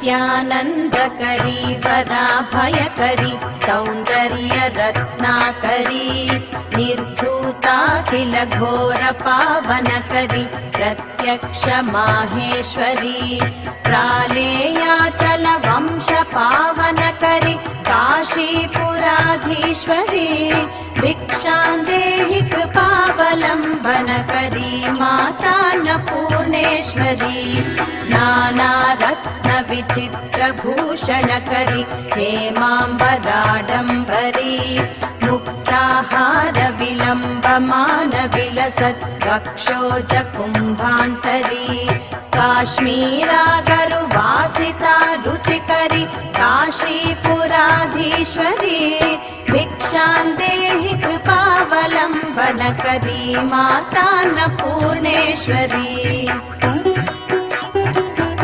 नित्यानन्दकरी वराभयकरी सौन्दर्य रत्नाकरी निर्धूताखिल घोर पावनकरी प्रत्यक्ष माहेश्वरी प्रालेयाचल वंश पावनकरी काशीपुराधीश्वरी भिक्षां देहि कृपावलम्बनकरी माता अन्नपूर्णेश्वरी नानारत्न विचित्रभूषणकरी हेमाम्बराडम्बरी मुक्ताहार विलम्बमान विलसत् वक्षोज कुम्भान्तरी काश्मीरागरुवासिता रुचिकरी काशीपुराधीश्वरी भिक्षां देहि कृपावलम्बनकरी माता अन्नपूर्णेश्वरी।